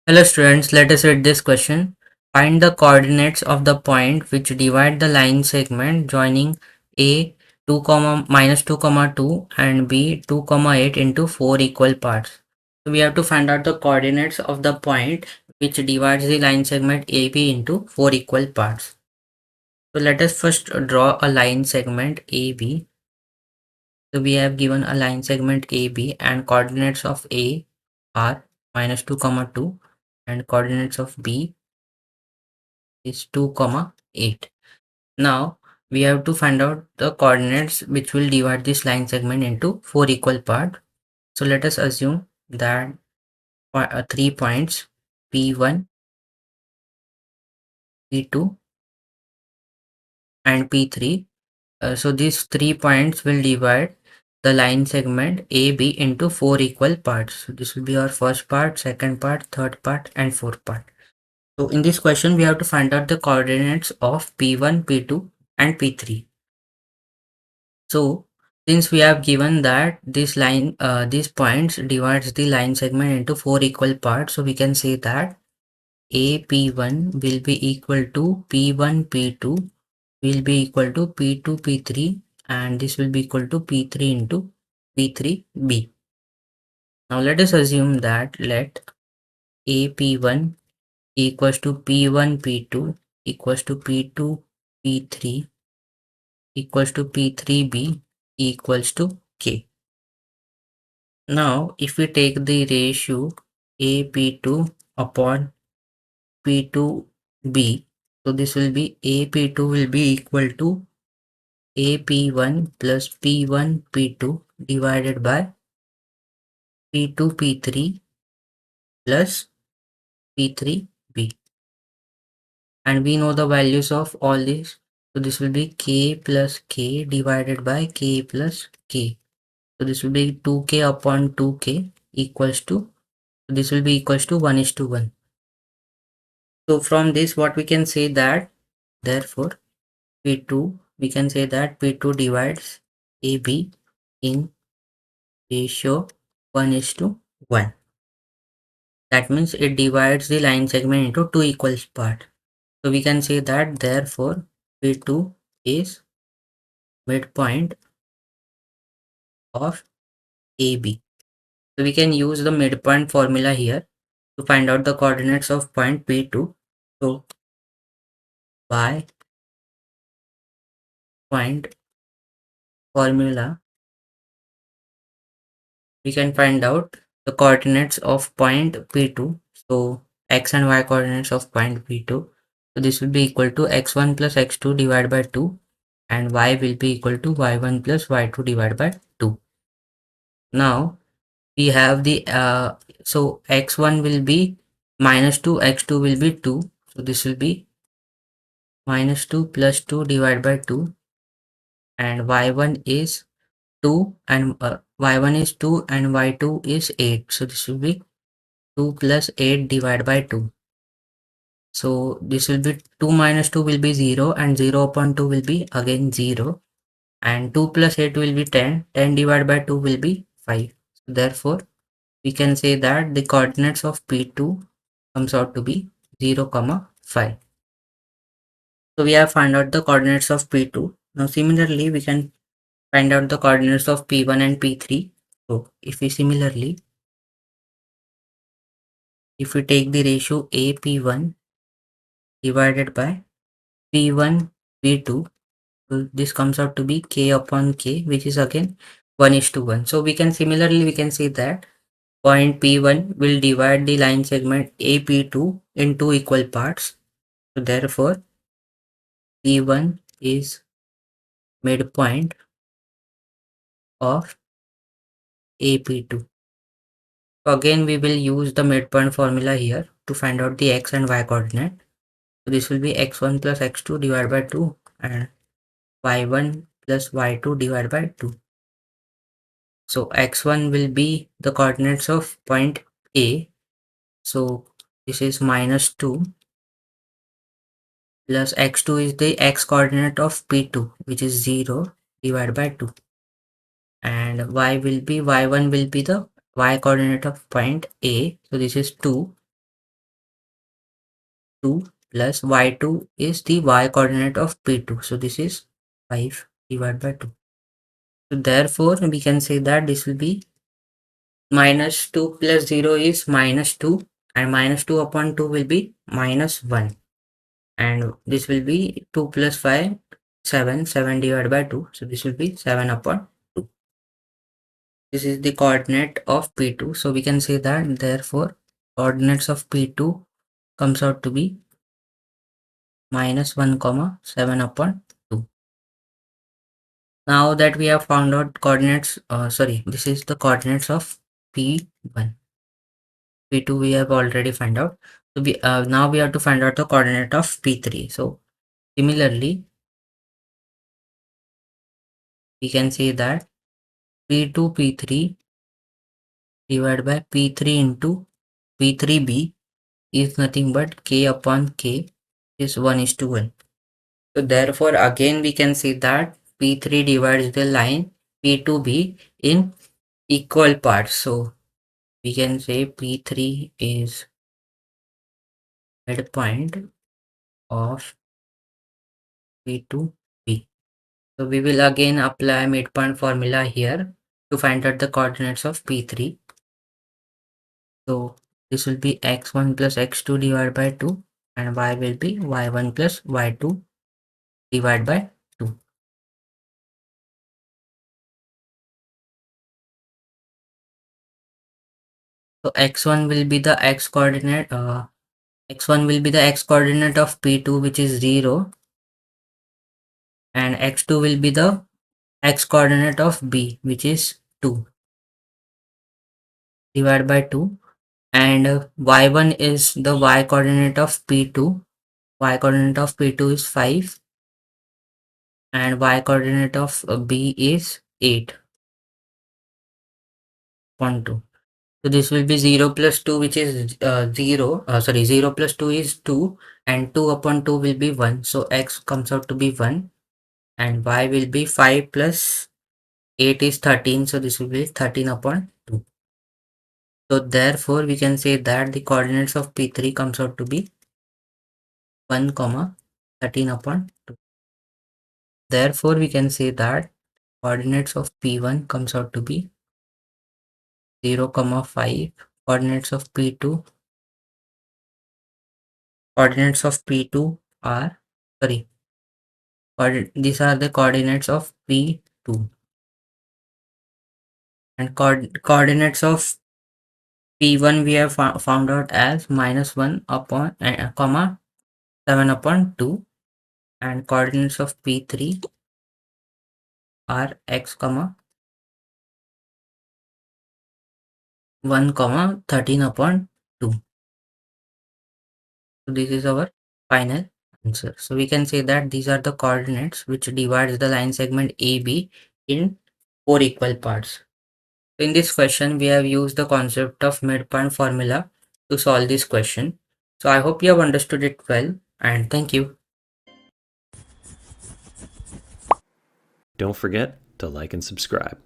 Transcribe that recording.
Hello students, let us read this question. Find the coordinates of the point which divide the line segment joining A 2, minus 2, 2 and B 2, 8 into 4 equal parts. So we have to find out the coordinates of the point which divides the line segment AB into 4 equal parts. So let us first draw a line segment AB. So we have given a line segment AB and coordinates of A are minus 2, 2 and coordinates of B is 2, 8. Now we have to find out the coordinates which will divide this line segment into 4 equal parts. So let us assume that 3 points P1, P2 and P3. So these 3 points will divide the line segment AB into 4 equal parts. So this will be our first part, second part, third part and fourth part. So in this question we have to find out the coordinates of P1, P2 and P3. So since we have given that this line, these points divides the line segment into 4 equal parts, so we can say that AP1 will be equal to P1 P2 will be equal to P2 P3 and this will be equal to P3 into P3B. Now let us assume that let AP1 equals to P1 P2 equals to P2 P3 equals to P3B equals to K. Now, if we take the ratio AP2 upon P2B, so this will be AP2 will be equal to AP1 plus P1 P2 divided by P2 P3 plus P3B. And we know the values of all these. So this will be K plus K divided by K plus K. So this will be 2K upon 2K equals to, this will be equals to 1:1. So from this what we can say that therefore P2 we can say that P2 divides AB in ratio 1:1. That means it divides the line segment into 2 equal parts. So we can say that therefore P2 is midpoint of AB. So we can use the midpoint formula here to find out the coordinates of point P2. So by point formula we can find out the coordinates of point P2. So x and y coordinates of point P2. So this will be equal to x1 plus x2 divided by 2 and y will be equal to y1 plus y2 divided by 2. Now we have the so x1 will be minus 2, x2 will be 2. So this will be minus 2 plus 2 divided by 2 and y1 is 2 and y1 is 2 and y2 is 8. So this will be 2 plus 8 divided by 2. So this will be 2 minus 2 will be 0 and 0 upon 2 will be again 0 and 2 plus 8 will be 10. 10 divided by 2 will be 5. So therefore we can say that the coordinates of P2 comes out to be 0, 5. So we have found out the coordinates of P2. Now similarly we can find out the coordinates of P1 and P3. So if we take the ratio AP1 divided by P1 P2, so this comes out to be K upon K, which is again 1:1. So we can say that point P1 will divide the line segment AP2 in 2 equal parts. So therefore P1 is midpoint of AP2. So again we will use the midpoint formula here to find out the x and y coordinate. So this will be x1 plus x2 divided by 2 and y1 plus y2 divided by 2. So x1 will be the coordinates of point A. So this is minus 2 plus x2 is the x coordinate of P2, which is 0 divided by 2. And y1 will be the y coordinate of point A. So this is 2 2 plus y2 is the y coordinate of P2. So this is 5 divided by 2. So therefore we can say that this will be minus 2 plus 0 is minus 2, and minus 2 upon 2 will be minus 1, and this will be 2 plus 5, 7, 7 divided by 2. So this will be 7 upon 2. This is the coordinate of P2. So we can say that therefore coordinates of P2 comes out to be minus 1 comma 7 upon 2. Now that we have found out coordinates, this is the coordinates of P1. P2 we have already found out. So now we have to find out the coordinate of P3. So similarly, we can say that P2 P3 divided by P3 into P3B is nothing but K upon K is 1:1. So therefore again we can say that P3 divides the line P2B in equal parts. So we can say P3 is midpoint of P2B. So we will again apply midpoint formula here to find out the coordinates of P3. So this will be x1 plus x2 divided by 2, and y will be y1 plus y2 divided by 2. So x1 will be the x coordinate x1 will be the x coordinate of P2, which is 0, and x2 will be the x coordinate of B, which is 2, divided by 2, and y1 is the y coordinate of P2. Y coordinate of P2 is 5, and y coordinate of B is 8.2. So this will be 0 plus 2, which is 0. 0 plus 2 is 2, and 2 upon 2 will be 1. So x comes out to be 1, and y will be 5 plus 8 is 13. So this will be 13 upon 2. So therefore we can say that the coordinates of P3 comes out to be 1 comma 13 upon 2. Therefore we can say that coordinates of P1 comes out to be 0 comma 5. Coordinates of P2 are, sorry, these are the coordinates of P2, and coordinates of P1 we have found out as minus 1 upon comma 7 upon 2, and coordinates of P3 are x comma 1 comma 13 upon 2. So this is our final answer. So we can say that these are the coordinates which divides the line segment AB in 4 equal parts. In this question, we have used the concept of midpoint formula to solve this question. So I hope you have understood it well, and thank you. Don't forget to like and subscribe.